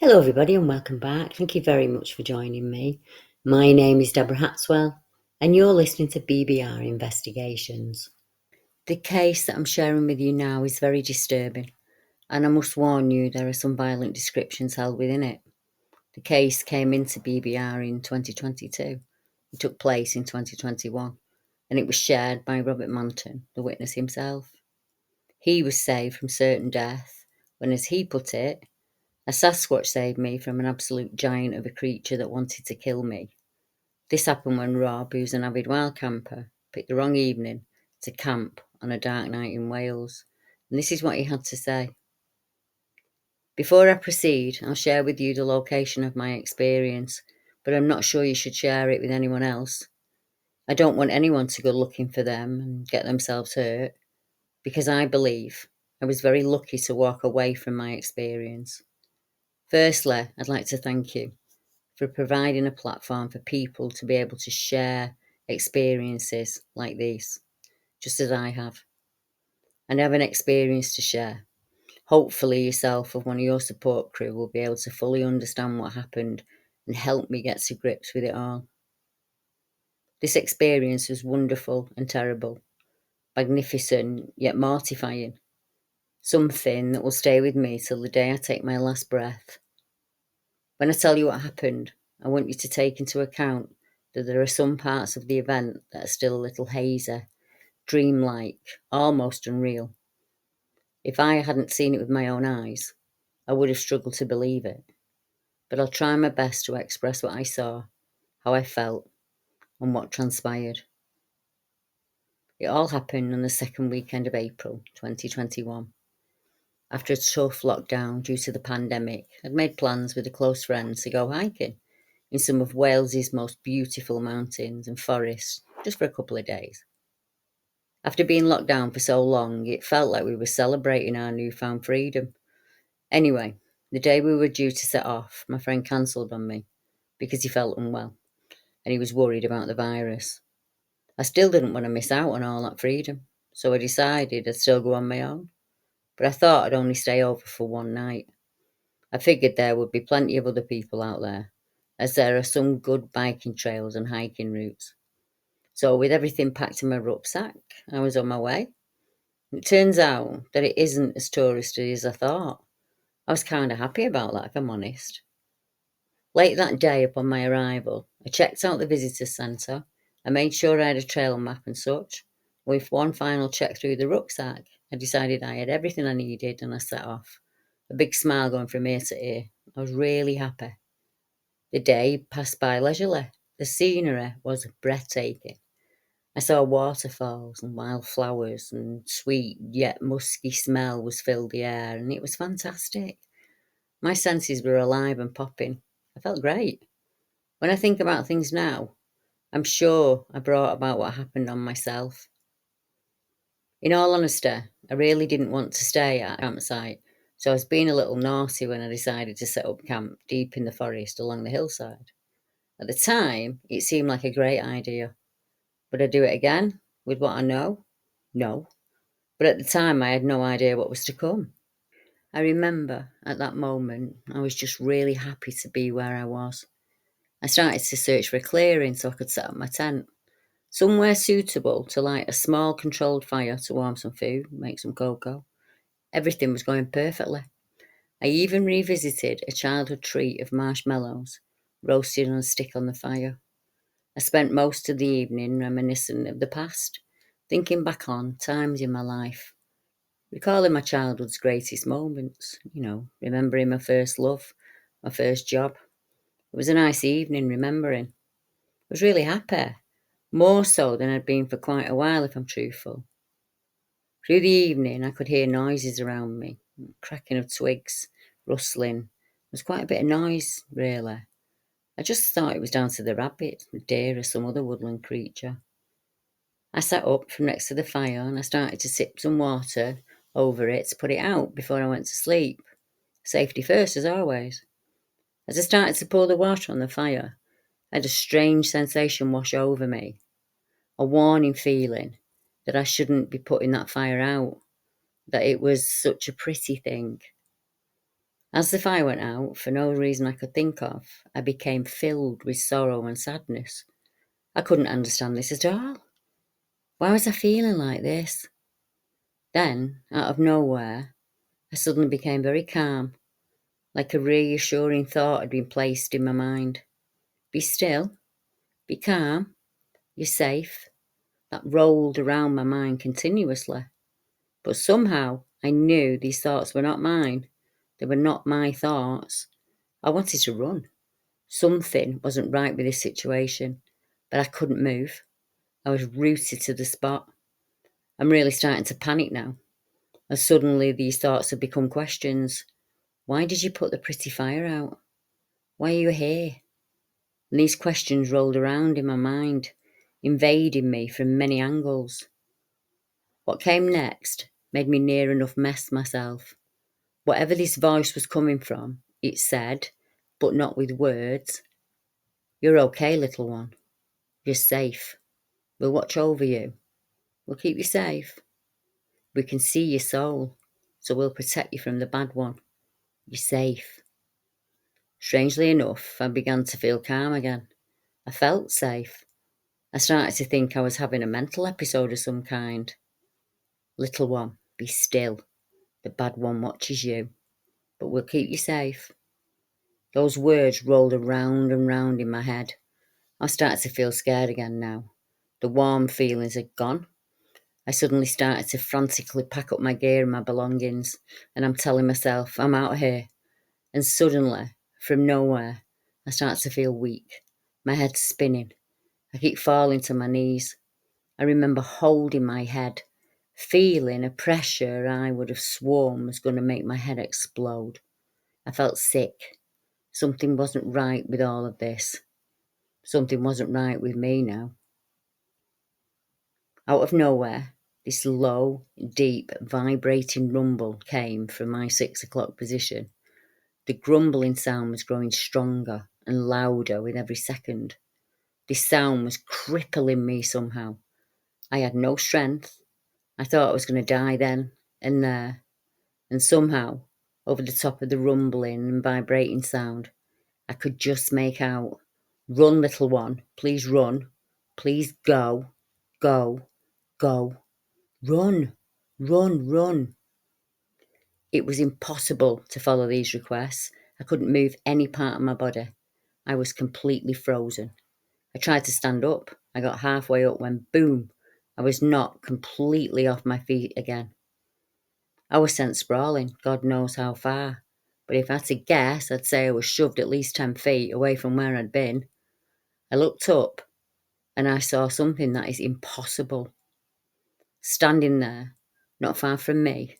Hello everybody and welcome back. Thank you very much for joining me. My name is Deborah Hatswell and you're listening to BBR Investigations. The case that I'm sharing with you now is very disturbing and I must warn you there are some violent descriptions held within it. The case came into BBR in 2022. It took place in 2021 and it was shared by Robert Manton, the witness himself. He was saved from certain death when, as he put it, a Sasquatch saved me from an absolute giant of a creature that wanted to kill me. This happened when Rob, who's an avid wildcamper, picked the wrong evening to camp on a dark night in Wales. And this is what he had to say. Before I proceed, I'll share with you the location of my experience, but I'm not sure you should share it with anyone else. I don't want anyone to go looking for them and get themselves hurt, because I believe I was very lucky to walk away from my experience. Firstly, I'd like to thank you for providing a platform for people to be able to share experiences like these, just as I have. And have an experience to share. Hopefully yourself or one of your support crew will be able to fully understand what happened and help me get to grips with it all. This experience was wonderful and terrible, magnificent yet mortifying. Something that will stay with me till the day I take my last breath. When I tell you what happened, I want you to take into account that there are some parts of the event that are still a little hazy, dreamlike, almost unreal. If I hadn't seen it with my own eyes, I would have struggled to believe it. But I'll try my best to express what I saw, how I felt, and what transpired. It all happened on the second weekend of April 2021. After a tough lockdown due to the pandemic, I'd made plans with a close friend to go hiking in some of Wales's most beautiful mountains and forests, just for a couple of days. After being locked down for so long, it felt like we were celebrating our newfound freedom. Anyway, the day we were due to set off, my friend cancelled on me because he felt unwell and he was worried about the virus. I still didn't want to miss out on all that freedom, so I decided I'd still go on my own. But I thought I'd only stay over for one night. I figured there would be plenty of other people out there, as there are some good biking trails and hiking routes. So with everything packed in my rucksack, I was on my way. It turns out that it isn't as touristy as I thought. I was kind of happy about that, if I'm honest. Late that day upon my arrival, I checked out the visitor centre. I made sure I had a trail map and such. With one final check through the rucksack, I decided I had everything I needed and I set off. A big smile going from ear to ear. I was really happy. The day passed by leisurely. The scenery was breathtaking. I saw waterfalls and wildflowers, and sweet yet musky smell was filled the air, and it was fantastic. My senses were alive and popping. I felt great. When I think about things now, I'm sure I brought about what happened on myself. In all honesty, I really didn't want to stay at a campsite, so I was being a little naughty when I decided to set up camp deep in the forest along the hillside. At the time, it seemed like a great idea. Would I do it again with what I know? No. But at the time, I had no idea what was to come. I remember at that moment, I was just really happy to be where I was. I started to search for a clearing so I could set up my tent. Somewhere suitable to light a small controlled fire to warm some food, make some cocoa. Everything was going perfectly. I even revisited a childhood treat of marshmallows, roasted on a stick on the fire. I spent most of the evening reminiscent of the past, thinking back on times in my life, recalling my childhood's greatest moments, remembering my first love, my first job. It was a nice evening remembering. I was really happy, more so than I'd been for quite a while, if I'm truthful. Through the evening, I could hear noises around me, cracking of twigs, rustling. There was quite a bit of noise, really. I just thought it was down to the rabbit, the deer, or some other woodland creature. I sat up from next to the fire and I started to sip some water over it to put it out before I went to sleep. Safety first, as always. As I started to pour the water on the fire, I had a strange sensation wash over me, a warning feeling that I shouldn't be putting that fire out, that it was such a pretty thing. As the fire went out, for no reason I could think of, I became filled with sorrow and sadness. I couldn't understand this at all. Why was I feeling like this? Then, out of nowhere, I suddenly became very calm, like a reassuring thought had been placed in my mind. Be still, be calm, you're safe. That rolled around my mind continuously. But somehow I knew these thoughts were not mine. They were not my thoughts. I wanted to run. Something wasn't right with this situation, but I couldn't move. I was rooted to the spot. I'm really starting to panic now. And suddenly these thoughts have become questions. Why did you put the pretty fire out? Why are you here? And these questions rolled around in my mind, invading me from many angles. What came next made me near enough mess myself. Whatever this voice was coming from, it said, but not with words, "You're okay, little one. You're safe. We'll watch over you. We'll keep you safe. We can see your soul, so we'll protect you from the bad one. You're safe." Strangely enough, I began to feel calm again. I felt safe. I started to think I was having a mental episode of some kind. "Little one, be still. The bad one watches you, but we'll keep you safe." Those words rolled around and round in my head. I started to feel scared again now. The warm feelings had gone. I suddenly started to frantically pack up my gear and my belongings, and I'm telling myself, I'm out of here. And suddenly, from nowhere, I start to feel weak. My head's spinning. I keep falling to my knees. I remember holding my head, feeling a pressure I would have sworn was going to make my head explode. I felt sick. Something wasn't right with all of this. Something wasn't right with me now. Out of nowhere, this low, deep, vibrating rumble came from my 6 o'clock position. The grumbling sound was growing stronger and louder with every second. This sound was crippling me somehow. I had no strength. I thought I was going to die then and there. And somehow, over the top of the rumbling and vibrating sound, I could just make out, "Run, little one, please run. Please go, go, go. Run, run, run." It was impossible to follow these requests. I couldn't move any part of my body. I was completely frozen. I tried to stand up. I got halfway up when, boom, I was knocked completely off my feet again. I was sent sprawling, God knows how far. But if I had to guess, I'd say I was shoved at least 10 feet away from where I'd been. I looked up and I saw something that is impossible. Standing there, not far from me,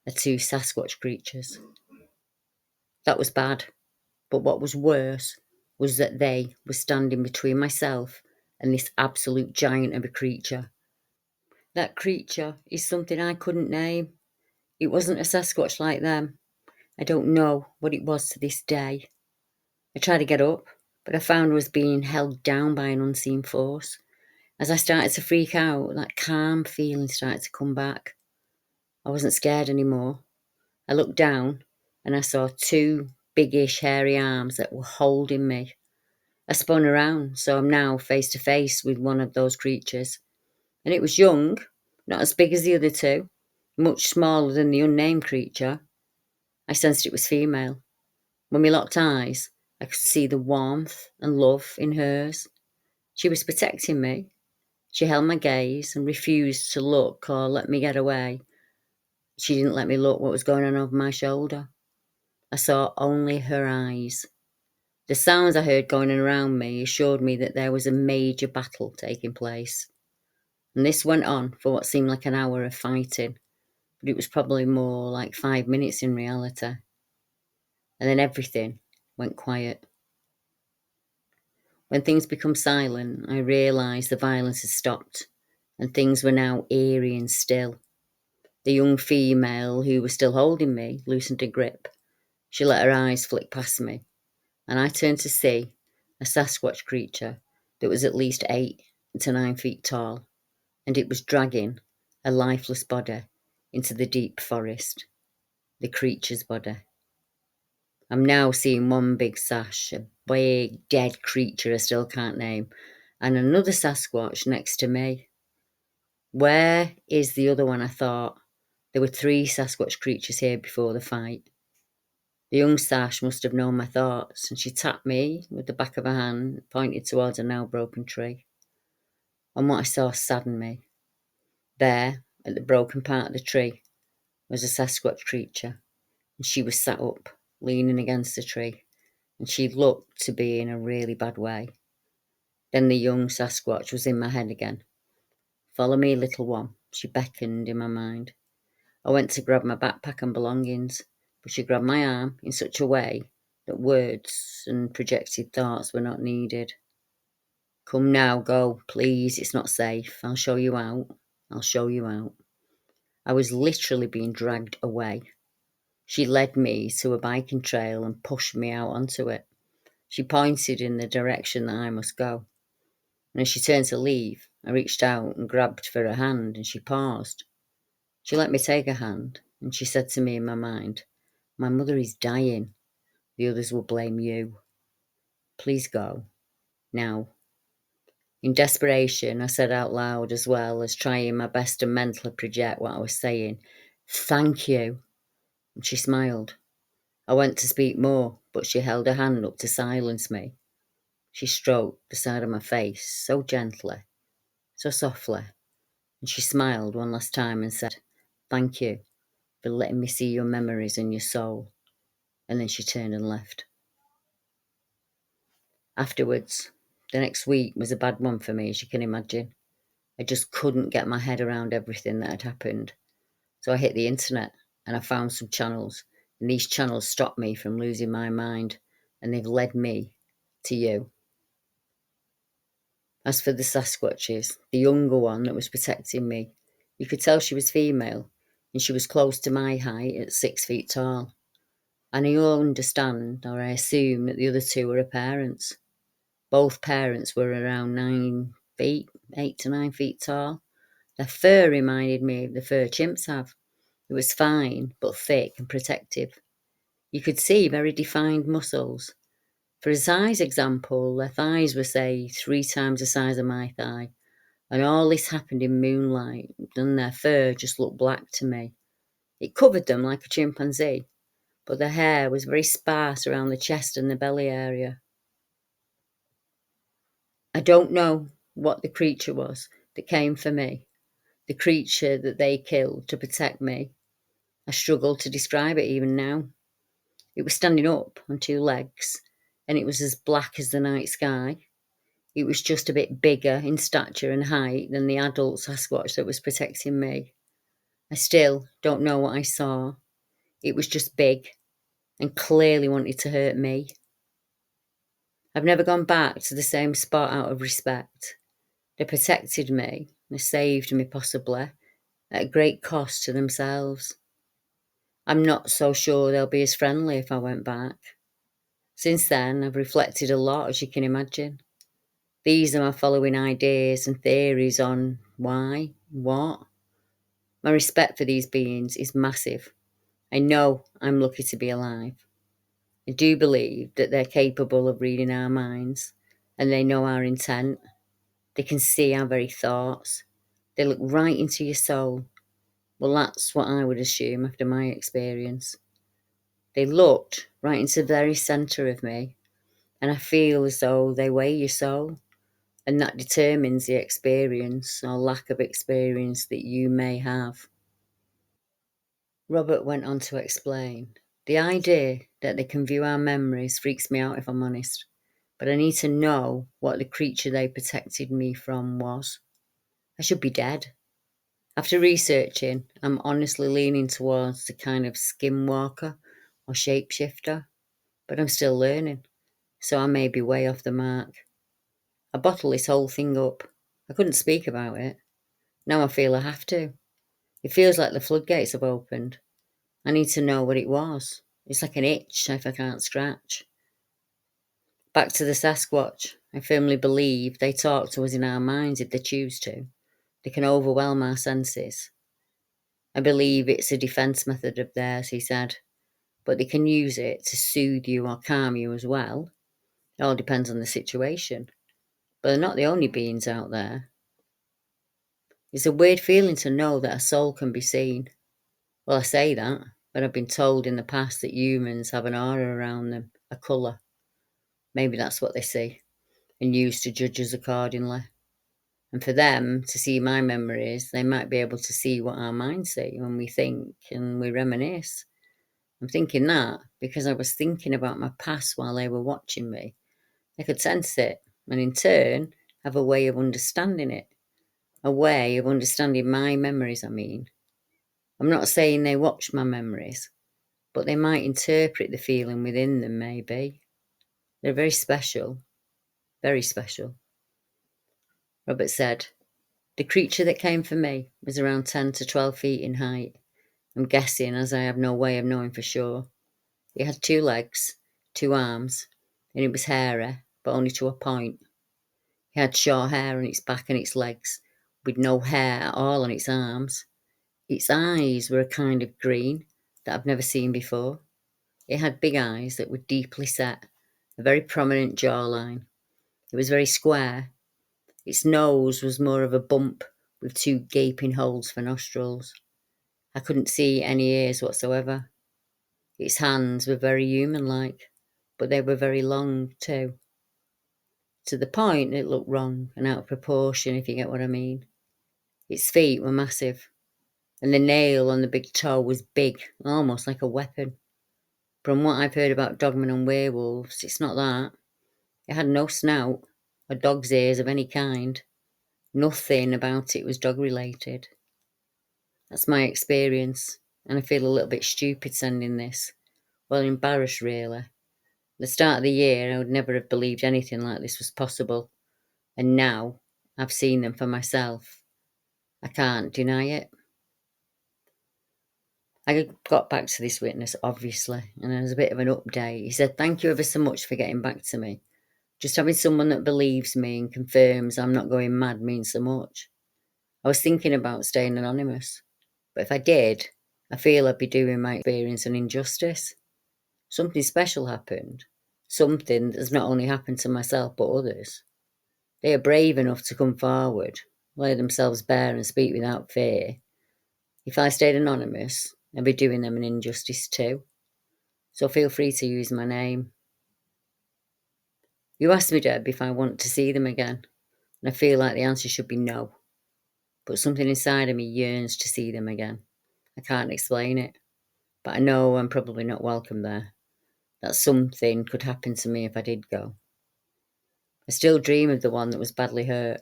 are 2 Sasquatch creatures. That was bad, but what was worse was that they were standing between myself and this absolute giant of a creature. That creature is something I couldn't name. It wasn't a Sasquatch like them. I don't know what it was to this day. I tried to get up, but I found I was being held down by an unseen force. As I started to freak out, that calm feeling started to come back. I wasn't scared anymore. I looked down and I saw 2 biggish hairy arms that were holding me. I spun around, so I'm now face to face with one of those creatures. And it was young, not as big as the other 2, much smaller than the unnamed creature. I sensed it was female. When we locked eyes, I could see the warmth and love in hers. She was protecting me. She held my gaze and refused to look or let me get away. She didn't let me look what was going on over my shoulder. I saw only her eyes. The sounds I heard going on around me assured me that there was a major battle taking place. And this went on for what seemed like an hour of fighting, but it was probably more like 5 minutes in reality. And then everything went quiet. When things become silent, I realised the violence had stopped, and things were now eerie and still. The young female who was still holding me loosened her grip. She let her eyes flick past me, and I turned to see a Sasquatch creature that was at least 8 to 9 feet tall, and it was dragging a lifeless body into the deep forest. The creature's body. I'm now seeing one big sash, a big dead creature I still can't name, and another Sasquatch next to me. Where is the other one? I thought. There were 3 Sasquatch creatures here before the fight. The young sash must have known my thoughts, and she tapped me with the back of her hand, pointed towards a now broken tree. And what I saw saddened me. There, at the broken part of the tree, was a Sasquatch creature, and she was sat up, leaning against the tree, and she looked to be in a really bad way. Then the young Sasquatch was in my head again. "Follow me, little one," she beckoned in my mind. I went to grab my backpack and belongings, but she grabbed my arm in such a way that words and projected thoughts were not needed. "Come now, go, please, it's not safe. I'll show you out. I'll show you out." I was literally being dragged away. She led me to a biking trail and pushed me out onto it. She pointed in the direction that I must go. And as she turned to leave, I reached out and grabbed for her hand, and she paused. She let me take her hand, and she said to me in my mind, "My mother is dying. The others will blame you. Please go. Now." In desperation, I said out loud, as well as trying my best to mentally project what I was saying, "Thank you." And she smiled. I went to speak more, but she held her hand up to silence me. She stroked the side of my face so gently, so softly, and she smiled one last time and said, "Thank you for letting me see your memories and your soul." And then she turned and left. Afterwards, the next week was a bad one for me, as you can imagine. I just couldn't get my head around everything that had happened. So I hit the internet and I found some channels, and these channels stopped me from losing my mind, and they've led me to you. As for the Sasquatches, the younger one that was protecting me, you could tell she was female, and she was close to my height at 6 feet tall. And I understand, or I assume, that the other 2 were her parents. Both parents were around 9 feet, 8 to 9 feet tall. Their fur reminded me of the fur chimps have. It was fine, but thick and protective. You could see very defined muscles. For a size example, their thighs were, say, 3 times the size of my thigh. And all this happened in moonlight, and their fur just looked black to me. It covered them like a chimpanzee, but their hair was very sparse around the chest and the belly area. I don't know what the creature was that came for me, the creature that they killed to protect me. I struggle to describe it even now. It was standing up on 2 legs, and it was as black as the night sky. It was just a bit bigger in stature and height than the adult Sasquatch that was protecting me. I still don't know what I saw. It was just big and clearly wanted to hurt me. I've never gone back to the same spot out of respect. They protected me, they saved me possibly, at a great cost to themselves. I'm not so sure they'll be as friendly if I went back. Since then, I've reflected a lot, as you can imagine. These are my following ideas and theories on why, what. My respect for these beings is massive. I know I'm lucky to be alive. I do believe that they're capable of reading our minds, and they know our intent. They can see our very thoughts. They look right into your soul. Well, that's what I would assume after my experience. They looked right into the very centre of me, and I feel as though they weigh your soul, and that determines the experience or lack of experience that you may have. Robert went on to explain, "The idea that they can view our memories freaks me out, if I'm honest, but I need to know what the creature they protected me from was. I should be dead. After researching, I'm honestly leaning towards the kind of skinwalker or shapeshifter, but I'm still learning, so I may be way off the mark. I bottle this whole thing up. I couldn't speak about it. Now I feel I have to. It feels like the floodgates have opened. I need to know what it was. It's like an itch if I can't scratch." Back to the Sasquatch. I firmly believe they talk to us in our minds if they choose to. They can overwhelm our senses. I believe it's a defense method of theirs, he said. but they can use it to soothe you or calm you as well. It all depends on the situation. But they're not the only beings out there. It's a weird feeling to know that a soul can be seen. Well, I say that, but I've been told in the past that humans have an aura around them, a colour. Maybe that's what they see, and use to judge us accordingly. And for them to see my memories, they might be able to see what our minds see when we think and we reminisce. I'm thinking that because I was thinking about my past while they were watching me. They could sense it, and in turn, have a way of understanding it. A way of understanding my memories, I mean. I'm not saying they watch my memories, but they might interpret the feeling within them, maybe. They're very special. Very special. Robert said, the creature that came for me was around 10 to 12 feet in height. I'm guessing, as I have no way of knowing for sure. It had 2 legs, 2 arms, and it was hairy, but only to a point. It had short hair on its back and its legs, with no hair at all on its arms. Its eyes were a kind of green that I've never seen before. It had big eyes that were deeply set, a very prominent jawline. It was very square. Its nose was more of a bump with 2 gaping holes for nostrils. I couldn't see any ears whatsoever. Its hands were very human-like, but they were very long too. To the point it looked wrong and out of proportion, if you get what I mean. Its feet were massive, and the nail on the big toe was big, almost like a weapon. From what I've heard about Dogman and werewolves, it's not that. It had no snout, or dog's ears of any kind. Nothing about it was dog-related. That's my experience, and I feel a little bit stupid sending this. Well, embarrassed, really. At the start of the year, I would never have believed anything like this was possible. And now, I've seen them for myself. I can't deny it. I got back to this witness, obviously, and there was a bit of an update. He said, thank you ever so much for getting back to me. Just having someone that believes me and confirms I'm not going mad means so much. I was thinking about staying anonymous, but if I did, I feel I'd be doing my experience an injustice. Something special happened. Something that's not only happened to myself but others. They are brave enough to come forward, lay themselves bare and speak without fear. If I stayed anonymous, I'd be doing them an injustice too. So feel free to use my name. You asked me, Deb, if I want to see them again, and I feel like the answer should be no. But something inside of me yearns to see them again. I can't explain it, but I know I'm probably not welcome there. That something could happen to me if I did go. I still dream of the one that was badly hurt.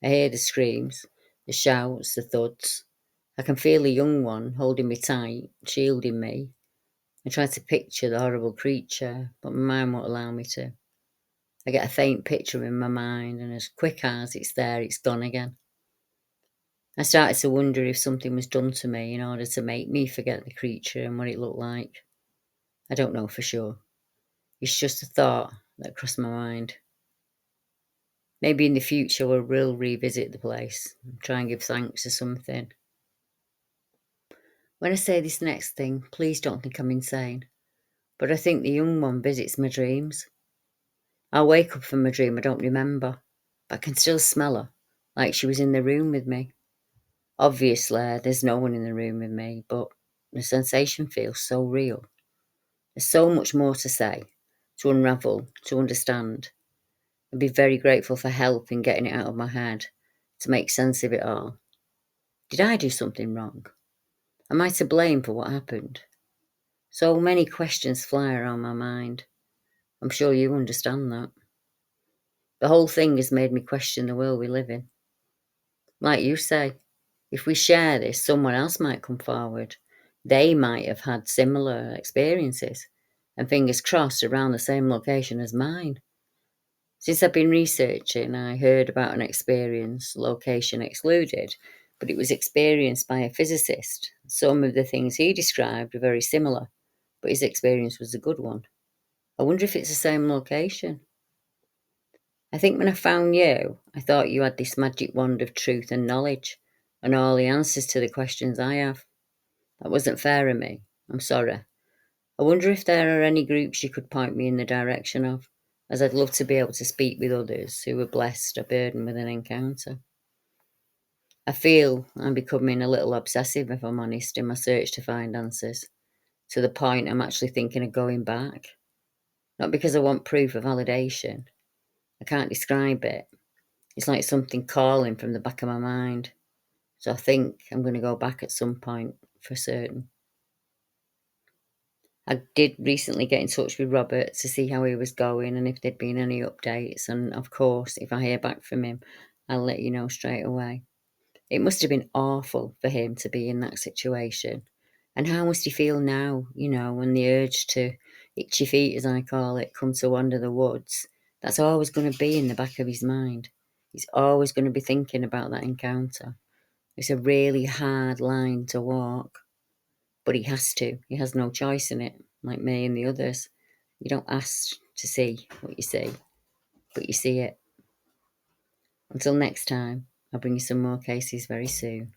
I hear the screams, the shouts, the thuds. I can feel the young one holding me tight, shielding me. I try to picture the horrible creature, but my mind won't allow me to. I get a faint picture in my mind, and as quick as it's there, it's gone again. I started to wonder if something was done to me in order to make me forget the creature and what it looked like. I don't know for sure. It's just a thought that crossed my mind. Maybe in the future we will revisit the place and try and give thanks to something. When I say this next thing, please don't think I'm insane, but I think the young one visits my dreams. I'll wake up from my dream I don't remember, but I can still smell her, like she was in the room with me. Obviously, there's no one in the room with me, but the sensation feels so real. There's so much more to say, to unravel, to understand. I'd be very grateful for help in getting it out of my head, to make sense of it all. Did I do something wrong? Am I to blame for what happened? So many questions fly around my mind. I'm sure you understand that. The whole thing has made me question the world we live in. Like you say, if we share this, someone else might come forward. They might have had similar experiences, and fingers crossed around the same location as mine. Since I've been researching, I heard about an experience, location excluded, but it was experienced by a physicist. Some of the things he described were very similar, but his experience was a good one. I wonder if it's the same location. I think when I found you, I thought you had this magic wand of truth and knowledge, and all the answers to the questions I have. That wasn't fair of me. I'm sorry. I wonder if there are any groups you could point me in the direction of, as I'd love to be able to speak with others who were blessed or burdened with an encounter. I feel I'm becoming a little obsessive, if I'm honest, in my search to find answers, to the point I'm actually thinking of going back. Not because I want proof or validation. I can't describe it. It's like something calling from the back of my mind. So I think I'm going to go back at some point for certain. I did recently get in touch with Robert to see how he was going and if there'd been any updates. And of course, if I hear back from him, I'll let you know straight away. It must have been awful for him to be in that situation. And how must he feel now, when the urge to itchy feet, as I call it, come to wander the woods? That's always going to be in the back of his mind. He's always going to be thinking about that encounter. It's a really hard line to walk, but he has to. He has no choice in it, like me and the others. You don't ask to see what you see, but you see it. Until next time, I'll bring you some more cases very soon.